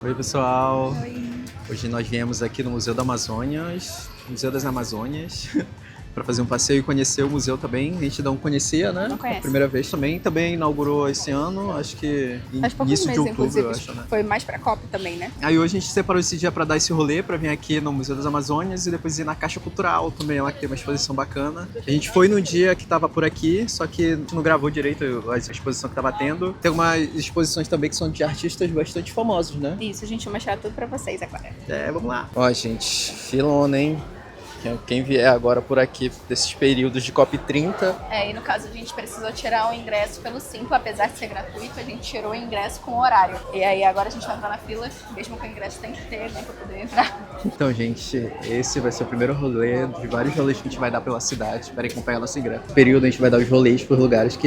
Oi, pessoal! Oi. Hoje nós viemos aqui no Museu Museu das Amazônias, para fazer um passeio e conhecer o museu também. A gente não conhecia, né? Não conhece. A primeira vez também. Também inaugurou esse ano, acho que Faz poucos início de meses, outubro, inclusive. eu acho, né? Foi mais pra Copa também, né? Aí hoje a gente separou esse dia para dar esse rolê, para vir aqui no Museu das Amazônias e depois ir na Caixa Cultural também, lá que tem uma exposição bacana. A gente foi no dia que tava por aqui, só que a gente não gravou direito a exposição que tava tendo. Tem algumas exposições também que são de artistas bastante famosos, né? Isso, a gente vai mostrar tudo pra vocês agora. Vamos lá. Ó, gente, filona, hein? Quem vier agora por aqui, desses períodos de COP30. E no caso a gente precisou tirar o ingresso pelo Simpla, apesar de ser gratuito, a gente tirou o ingresso com horário. E aí agora a gente vai entrar na fila, mesmo com o ingresso tem que ter, né, pra poder entrar. Então, gente, esse vai ser o primeiro rolê de vários rolês que a gente vai dar pela cidade. Esperem acompanhar nosso ingresso. No período a gente vai dar os rolês por lugares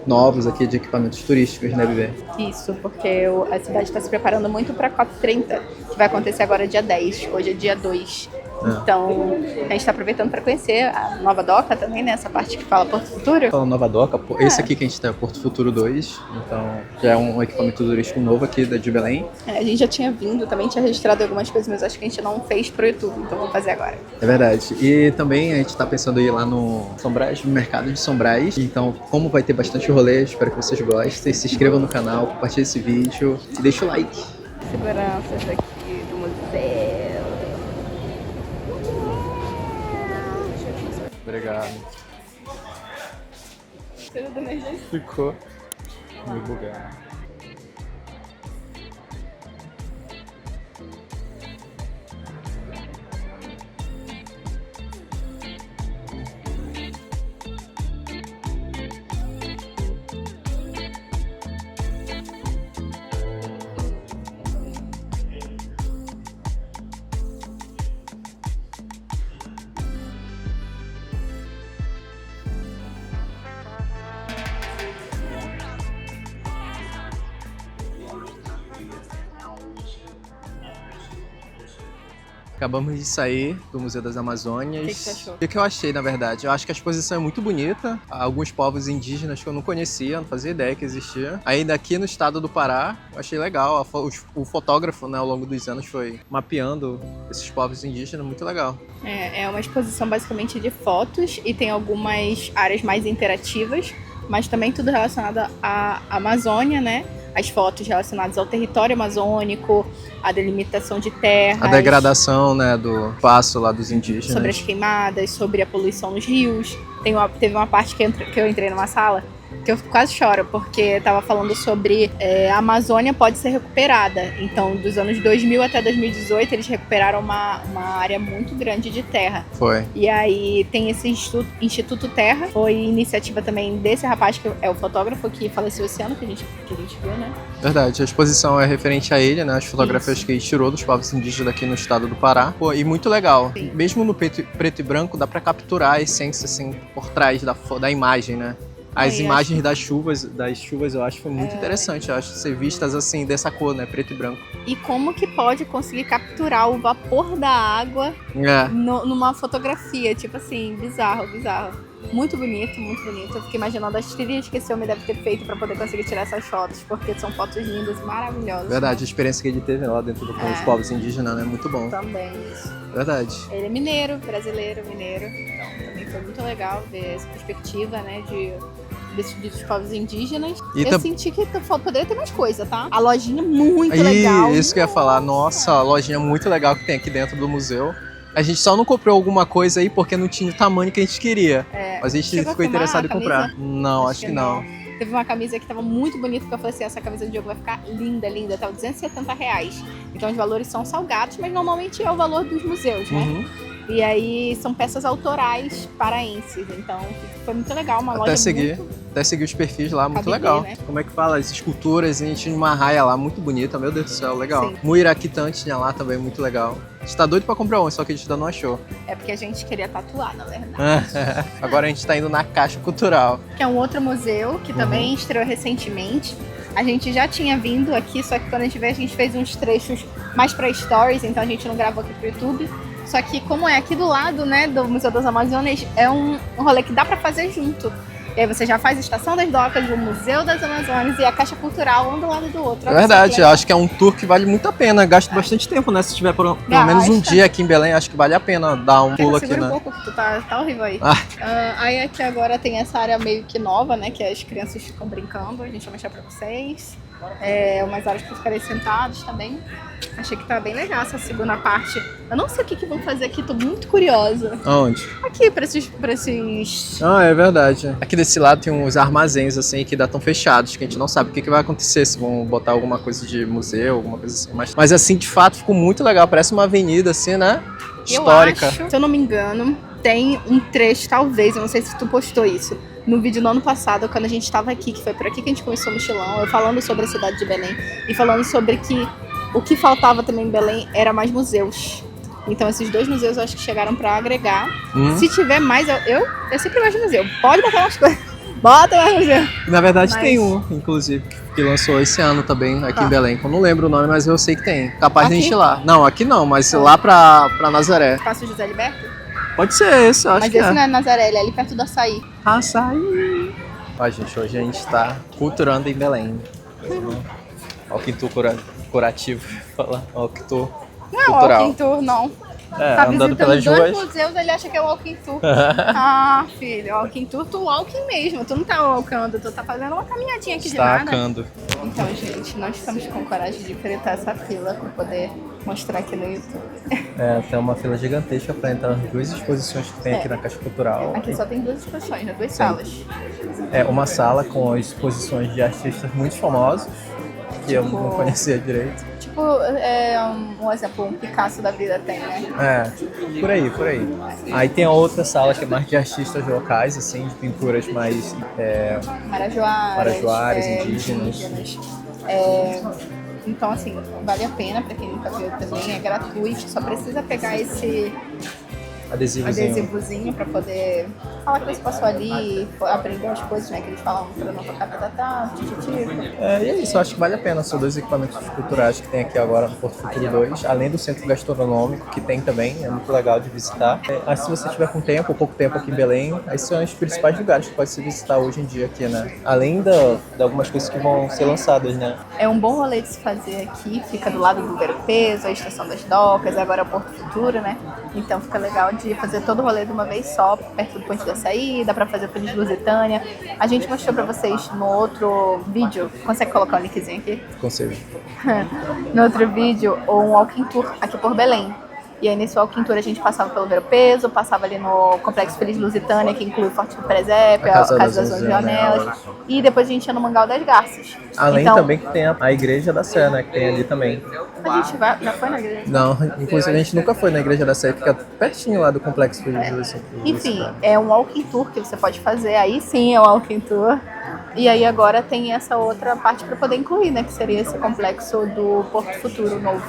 novos aqui de equipamentos turísticos, né, Bebê? Isso, porque a cidade está se preparando muito pra COP30, que vai acontecer agora dia 10, hoje é dia 2. Então, a gente está aproveitando para conhecer a Nova Doca também, né? Essa parte que fala Porto Futuro. Fala Nova Doca, esse aqui que a gente tá é o Porto Futuro 2, então já é um equipamento turístico novo aqui de Belém. A gente já tinha vindo, também tinha registrado algumas coisas, mas acho que a gente não fez pro YouTube, então vamos fazer agora. É verdade. E também a gente tá pensando em ir lá no São Brás, no mercado de São Brás. Então, como vai ter bastante rolê, espero que vocês gostem. Se inscrevam no canal, compartilhem esse vídeo e deixa o like. Seguranças aqui do museu. Obrigado. Tudo da emergência. Ficou meio bugado. Acabamos de sair do Museu das Amazônias. O que você achou? O que eu achei, na verdade? Eu acho que a exposição é muito bonita. Há alguns povos indígenas que eu não conhecia, não fazia ideia que existia. Ainda aqui no estado do Pará, eu achei legal. O fotógrafo, né, ao longo dos anos foi mapeando esses povos indígenas, muito legal. É uma exposição basicamente de fotos e tem algumas áreas mais interativas, mas também tudo relacionado à Amazônia, né? As fotos relacionadas ao território amazônico, a delimitação de terras. A degradação, né, do espaço lá dos indígenas. Sobre as queimadas, sobre a poluição nos rios. Teve uma parte que eu entrei numa sala que eu quase choro, porque tava falando sobre a Amazônia pode ser recuperada. Então, dos anos 2000 até 2018, eles recuperaram uma área muito grande de terra. Foi. E aí tem esse Instituto Terra, foi iniciativa também desse rapaz, que é o fotógrafo que faleceu esse ano, que a gente viu, né? Verdade, a exposição é referente a ele, né? As fotografias que ele tirou dos povos indígenas aqui no estado do Pará. Pô, e muito legal. Sim. Mesmo no preto e branco, dá pra capturar a essência, assim, por trás da imagem, né? As imagens das chuvas eu acho que foi muito interessante. Eu acho que ser vistas assim, dessa cor, né? Preto e branco. E como que pode conseguir capturar o vapor da água numa fotografia? Tipo assim, bizarro. Muito bonito, muito bonito. Eu fiquei imaginando as trilhas que esse homem deve ter feito pra poder conseguir tirar essas fotos, porque são fotos lindas, maravilhosas. Verdade, a experiência que ele teve lá dentro dos povos indígenas, né? Muito bom. Também, isso. Verdade. Ele é mineiro, brasileiro, mineiro. Então também foi muito legal ver essa perspectiva, né, dos povos indígenas. Eu senti que poderia ter mais coisa, tá? A lojinha muito legal. Isso que eu ia falar. Nossa, a lojinha muito legal que tem aqui dentro do museu. A gente só não comprou alguma coisa aí porque não tinha o tamanho que a gente queria. Mas a gente ficou interessado em comprar. Não, acho que não. Teve uma camisa que tava muito bonita, que eu falei assim, essa camisa do Diogo vai ficar linda, tava R$270. Então os valores são salgados, mas normalmente é o valor dos museus, né? Uhum. E aí são peças autorais paraenses, então foi muito legal, uma loja Até seguir os perfis lá, muito legal. Né? Como é que fala? As esculturas, a gente tinha uma raia lá muito bonita, meu Deus do céu, legal. Sim. Muiraquitã tinha lá também, muito legal. A gente tá doido pra comprar um, só que a gente ainda não achou. É porque a gente queria tatuar, na verdade. Agora a gente tá indo na Caixa Cultural. Que é um outro museu que também estreou recentemente. A gente já tinha vindo aqui, só que quando a gente veio, a gente fez uns trechos mais pra stories, então a gente não gravou aqui pro YouTube. Só que como é aqui do lado, né, do Museu das Amazônias, é um rolê que dá pra fazer junto. E aí você já faz a Estação das Docas, o Museu das Amazônias e a Caixa Cultural, um do lado do outro. É verdade, eu acho que é um tour que vale muito a pena. Gasto bastante tempo, né? Se tiver pelo menos um dia aqui em Belém, acho que vale a pena dar um pulo aqui, segura né? um pouco, tu tá horrível aí. Aí aqui agora tem essa área meio que nova, né? Que as crianças ficam brincando. A gente vai mostrar pra vocês. Umas áreas pra ficarem sentados também. Achei que tá bem legal essa segunda parte. Eu não sei o que vão fazer aqui, tô muito curiosa. Aonde? Aqui, pra esses... Ah, é verdade. Aqui desse lado tem uns armazéns, assim, que ainda estão fechados, que a gente não sabe o que vai acontecer, se vão botar alguma coisa de museu, alguma coisa assim. Mas assim, de fato, ficou muito legal. Parece uma avenida, assim, né? Histórica. Eu acho, se eu não me engano, tem um trecho, talvez, eu não sei se tu postou isso, no vídeo no ano passado, quando a gente estava aqui, que foi por aqui que a gente começou o mochilão, eu falando sobre a cidade de Belém e falando sobre que o que faltava também em Belém era mais museus. Então esses 2 museus eu acho que chegaram para agregar. Se tiver mais, eu sempre gosto de museu. Pode botar mais coisas. Bota mais museu. Na verdade tem um, inclusive, que lançou esse ano também, aqui em Belém. Eu não lembro o nome, mas eu sei que tem. Capaz de a gente ir lá. Não, aqui não, mas lá pra Nazaré. Espaço José Liberto? Pode ser esse, eu acho que Mas esse não é Nazaré, ele é ali perto do Açaí. Açaí! Ó, gente, hoje a gente tá culturando em Belém. Ó, o quinto curativo. Ó, o quinto Não, cultural. walking tour, não. É, Tá andando visitando pelas 2 ruas. museus, ele acha que é walking tour. Ah, filho, walking tour, tu walking mesmo. Tu não tá walkando, tu tá fazendo uma caminhadinha aqui de nada. Destacando. Então, gente, nós estamos com coragem de enfrentar essa fila pra poder mostrar aqui no YouTube. Tem uma fila gigantesca pra entrar nas 2 exposições que tem aqui na Caixa Cultural. Aqui só tem 2 exposições, né? 2 salas. É uma sala com exposições de artistas muito famosos, que eu não conhecia direito. Tipo, um exemplo, um Picasso da vida tem, né? Por aí. Aí tem a outra sala que é mais de artistas locais, assim, de pinturas mais marajoaras, indígenas. Então, assim, vale a pena pra quem nunca viu também, é gratuito, só precisa pegar esse adesivozinho pra poder falar que você passou ali, aprender as coisas, né, que eles falam pra não tocar e é isso, eu acho que vale a pena. São 2 equipamentos culturais que tem aqui agora no Porto Futuro 2, além do centro gastronômico, que tem também, é muito legal de visitar. Mas se você tiver com tempo, ou pouco tempo aqui em Belém, esses são os principais lugares que pode se visitar hoje em dia aqui, né? Além de algumas coisas que vão ser lançadas, né? É um bom rolê de se fazer aqui, fica do lado do Ver-o-Peso, a Estação das Docas, agora é o Porto Futuro, né? Então fica legal de fazer todo o rolê de uma vez só, perto do Ponte da Saída, dá pra fazer Feliz Lusitânia. A gente mostrou pra vocês no outro vídeo, consegue colocar o linkzinho aqui? Conselho. No outro vídeo, um walking tour aqui por Belém. E aí nesse walking tour a gente passava pelo Ver-o-Peso, passava ali no Complexo Feliz Lusitânia, que inclui o Forte do Presépio, a Casa das 11 Janelas. E depois a gente ia no Mangal das Garças. Além então, também que tem a Igreja da Sé, né? Que tem ali também. A gente já foi na igreja? Não, inclusive a gente nunca foi na Igreja da Sé, fica pertinho lá do Complexo Feliz Lusitânia. Enfim, é um walking tour que você pode fazer, aí sim é um walking tour. E aí agora tem essa outra parte para poder incluir, né? Que seria esse complexo do Porto Futuro novo.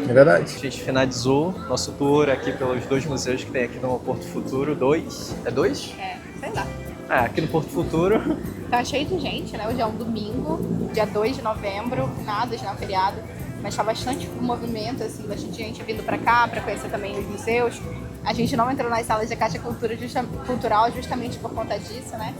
É verdade. A gente finalizou nosso tour aqui pelos 2 museus que tem aqui no Porto Futuro. 2? É 2? Sei lá. Aqui no Porto Futuro. Tá cheio de gente, né? Hoje é um domingo, dia 2 de novembro, nada, já é um feriado. Mas tá bastante movimento, assim, bastante gente vindo pra cá pra conhecer também os museus. A gente não entrou nas salas de Caixa Cultural justamente por conta disso, né?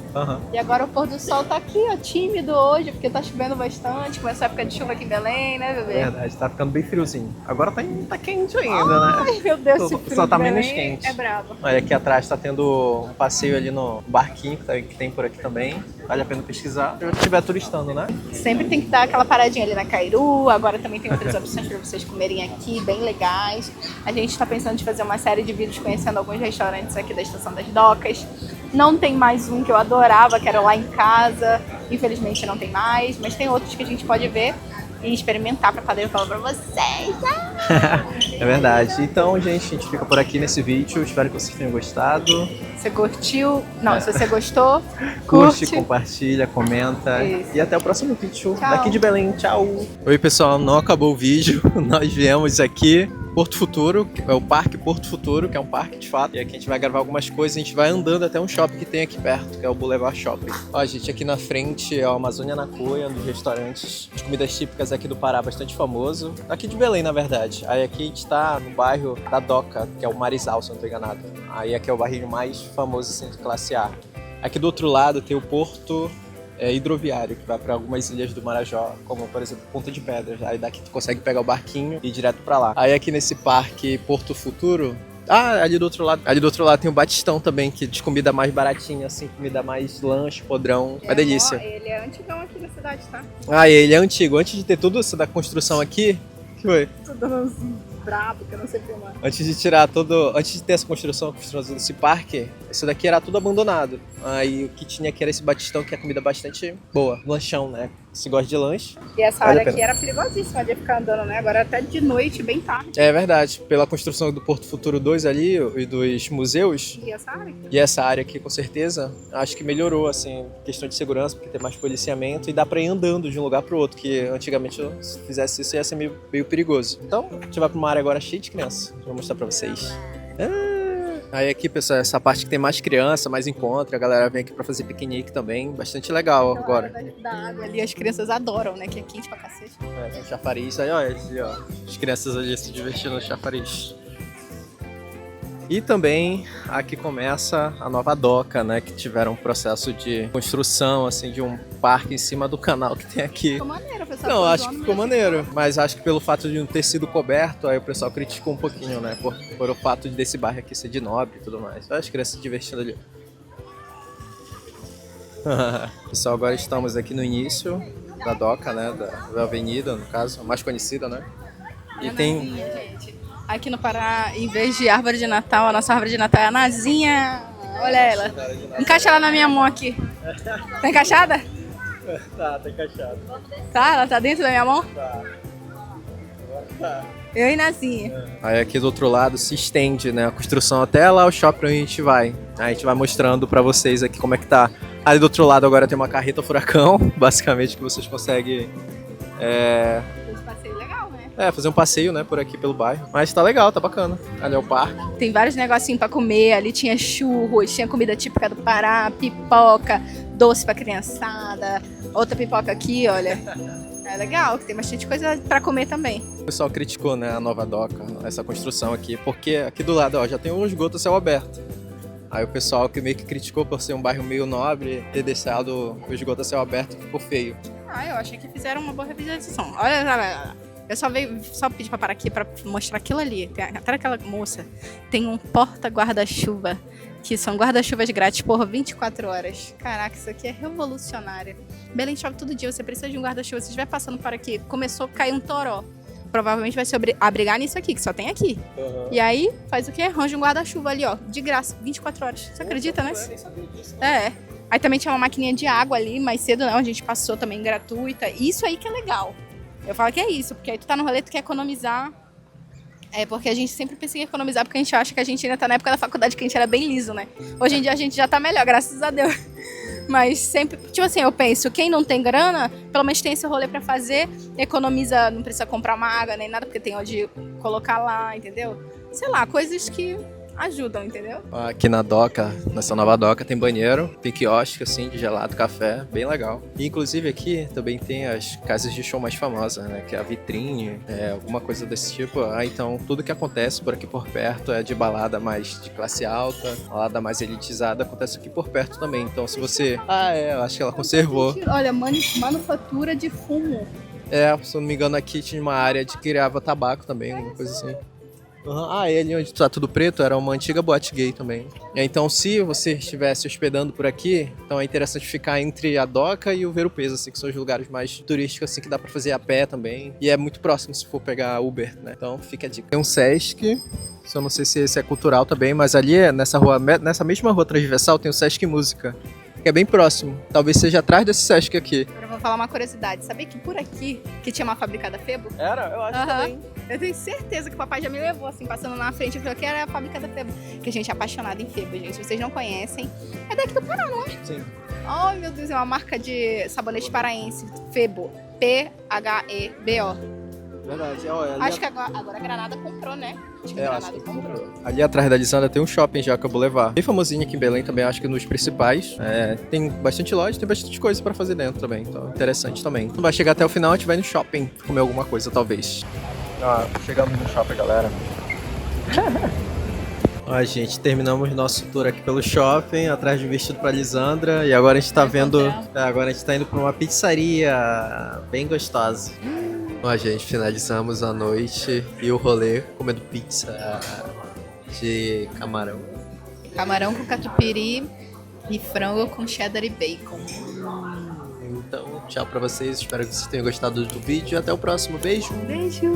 E agora o pôr do sol tá aqui, ó, tímido hoje, porque tá chovendo bastante. Começou a época de chuva aqui em Belém, né, bebê? Verdade, tá ficando bem friozinho. Agora tá quente ainda, né? Ai, meu Deus, esse frio só tá de menos Belém quente. É brabo. Olha, aqui atrás tá tendo um passeio ali no barquinho que tem por aqui também. Vale a pena pesquisar. Se estiver turistando, né? Sempre tem que dar aquela paradinha ali na Cairu. Agora também tem outras opções para vocês comerem aqui, bem legais. A gente tá pensando em fazer uma série de vídeos conhecendo alguns restaurantes aqui da Estação das Docas. Não tem mais um que eu adorava, que era lá em casa. Infelizmente não tem mais, mas tem outros que a gente pode ver e experimentar para poder falar para vocês. É verdade. Então, gente, a gente fica por aqui nesse vídeo. Espero que vocês tenham gostado. Você curtiu? Não, se você gostou, curte, compartilha, comenta. Isso. E até o próximo vídeo Tchau. daqui de Belém. Tchau! Oi, pessoal, não acabou o vídeo. Nós viemos aqui Porto Futuro, é o Parque Porto Futuro, que é um parque de fato. E aqui a gente vai gravar algumas coisas, a gente vai andando até um shopping que tem aqui perto, que é o Boulevard Shopping. Ó, gente, aqui na frente é o Amazônia na Cuia, um dos restaurantes de comidas típicas aqui do Pará, bastante famoso. Aqui de Belém, na verdade. Aí aqui a gente tá no bairro da Doca, que é o Marizal, se eu não tô enganado. Aí aqui é o bairro mais famoso, assim, de classe A. Aqui do outro lado tem o porto hidroviário, que vai para algumas ilhas do Marajó, como por exemplo Ponta de Pedras. Aí daqui tu consegue pegar o barquinho e ir direto para lá. Aí aqui nesse parque Porto Futuro, ali do outro lado. Ali do outro lado tem o Batistão também, que de comida mais baratinha, assim, comida mais lanche, podrão. Uma delícia. Ele é antigão aqui na cidade, tá? Ele é antigo. Antes de ter tudo isso da construção aqui, que foi? Tudo brabo, que eu não sei filmar. Antes de ter essa construção desse parque, isso daqui era tudo abandonado. Aí o que tinha aqui era esse Batistão, que é comida bastante boa. Lanchão, né? Se gosta de lanche. E essa área aqui era perigosíssima de ficar andando, né? Agora até de noite, bem tarde. É verdade. Pela construção do Porto Futuro 2 ali e dos museus. E essa área aqui, com certeza, acho que melhorou, assim, questão de segurança, porque tem mais policiamento e dá pra ir andando de um lugar pro outro, que antigamente, se fizesse isso, ia ser meio perigoso. Então, a gente vai pra uma área agora cheia de crianças. Vou mostrar pra vocês. Aí aqui, pessoal, essa parte que tem mais criança, mais encontro, a galera vem aqui pra fazer piquenique também, bastante legal agora. Da água ali, as crianças adoram, né? Que é quente pra cacete. Tem chafariz, aí ó, as crianças ali se divertindo no chafariz. E também aqui começa a nova doca, né, que tiveram um processo de construção, assim, de um parque em cima do canal que tem aqui. Ficou maneiro, pessoal. Não, acho que ficou maneiro, mas acho que pelo fato de não ter sido coberto, aí o pessoal criticou um pouquinho, né, por o fato desse bairro aqui ser de nobre e tudo mais. As crianças se divertindo ali. Pessoal, agora estamos aqui no início da doca, né, da avenida, no caso, a mais conhecida, né. E tem... gente. Aqui no Pará, em vez de árvore de Natal, a nossa árvore de Natal é a Nazinha. Olha ela. Encaixa ela na minha mão aqui. Tá encaixada? Tá encaixada. Tá? Ela tá dentro da minha mão? Tá. Eu e Nazinha. Aí aqui do outro lado se estende, né, a construção até lá o shopping onde a gente vai. Aí a gente vai mostrando pra vocês aqui como é que tá. Ali do outro lado agora tem uma carreta furacão, basicamente, que vocês conseguem... fazer um passeio, né, por aqui pelo bairro. Mas tá legal, tá bacana. Ali é o parque. Tem vários negocinhos pra comer. Ali tinha churros, tinha comida típica do Pará, pipoca, doce pra criançada. Outra pipoca aqui, olha. É legal, tem bastante coisa pra comer também. O pessoal criticou, né, a nova doca, essa construção aqui, porque aqui do lado, ó, já tem um esgoto a céu aberto. Aí o pessoal que meio que criticou por ser um bairro meio nobre, ter deixado o esgoto a céu aberto, ficou feio. Eu achei que fizeram uma boa revisitação. Olha. Eu só pedi pra parar aqui pra mostrar aquilo ali. Atrás daquela moça tem um porta-guarda-chuva, que são guarda-chuvas grátis por 24 horas. Caraca, isso aqui é revolucionário. Belém chove todo dia, você precisa de um guarda-chuva. Se estiver passando por aqui, começou a cair um toró. Provavelmente vai se abrigar nisso aqui, que só tem aqui. Uhum. E aí, faz o quê? Arranja um guarda-chuva ali, ó, de graça, 24 horas. Você acredita, né? Eu nem sabia disso. Aí também tinha uma maquininha de água ali, mais cedo, né? Onde a gente passou também gratuita. Isso aí que é legal. Eu falo que é isso, porque aí tu tá no rolê, tu quer economizar. Porque a gente sempre pensa em economizar, porque a gente acha que a gente ainda tá na época da faculdade, que a gente era bem liso, né? Hoje em dia a gente já tá melhor, graças a Deus. Mas sempre, tipo assim, eu penso, quem não tem grana, pelo menos tem esse rolê pra fazer, economiza, não precisa comprar uma água nem nada, porque tem onde colocar lá, entendeu? Sei lá, coisas que ajudam, entendeu? Aqui na doca, nessa nova doca, tem banheiro, tem quiosque, assim, de gelado, café, bem legal. E, inclusive, aqui também tem as casas de show mais famosas, né? Que é a Vitrine, alguma coisa desse tipo. Então, tudo que acontece por aqui por perto é de balada mais de classe alta, balada mais elitizada, acontece aqui por perto também. Então, se você... eu acho que ela conservou. Olha, manufatura de fumo. Se eu não me engano, aqui tinha uma área de que criava tabaco também, alguma coisa assim. E ali onde tá tudo preto era uma antiga boate gay também. Então, se você estivesse hospedando por aqui, então é interessante ficar entre a doca e o Ver-o-Peso, assim, que são os lugares mais turísticos, assim, que dá pra fazer a pé também. E é muito próximo se for pegar Uber, né? Então, fica a dica. Tem um Sesc, eu não sei se esse é cultural também, mas ali nessa mesma rua transversal tem o Sesc Música, que é bem próximo. Talvez seja atrás desse Sesc aqui. Agora eu vou falar uma curiosidade. Sabia que por aqui, que tinha uma fábrica da Febo? Era? Eu acho também. Eu tenho certeza que o papai já me levou, assim, passando na frente. Eu falei que era a fábrica da Febo. Que a gente é apaixonado em Febo, gente. Vocês não conhecem. É daqui do Pará, não é? Sim. Ai, meu Deus, é uma marca de sabonete paraense. Febo. P-H-E-B-O. Verdade. Acho que agora a Granada comprou, né? Acho que a Granada comprou. Ali atrás da Lisandra tem um shopping já que eu vou levar. Bem famosinho aqui em Belém também, acho que nos principais. Tem bastante loja, tem bastante coisa pra fazer dentro também. Então, interessante também. Vai chegar até o final, a gente vai no shopping comer alguma coisa, talvez. Chegamos no shopping, galera. Ó, gente, terminamos nosso tour aqui pelo shopping, atrás de um vestido pra Lisandra. E agora a gente tá vendo. Agora a gente tá indo pra uma pizzaria bem gostosa. Ó, gente, finalizamos a noite e o rolê comendo pizza de camarão. Camarão com catupiry e frango com cheddar e bacon. Então, tchau pra vocês. Espero que vocês tenham gostado do vídeo. Até o próximo. Beijo! Beijo!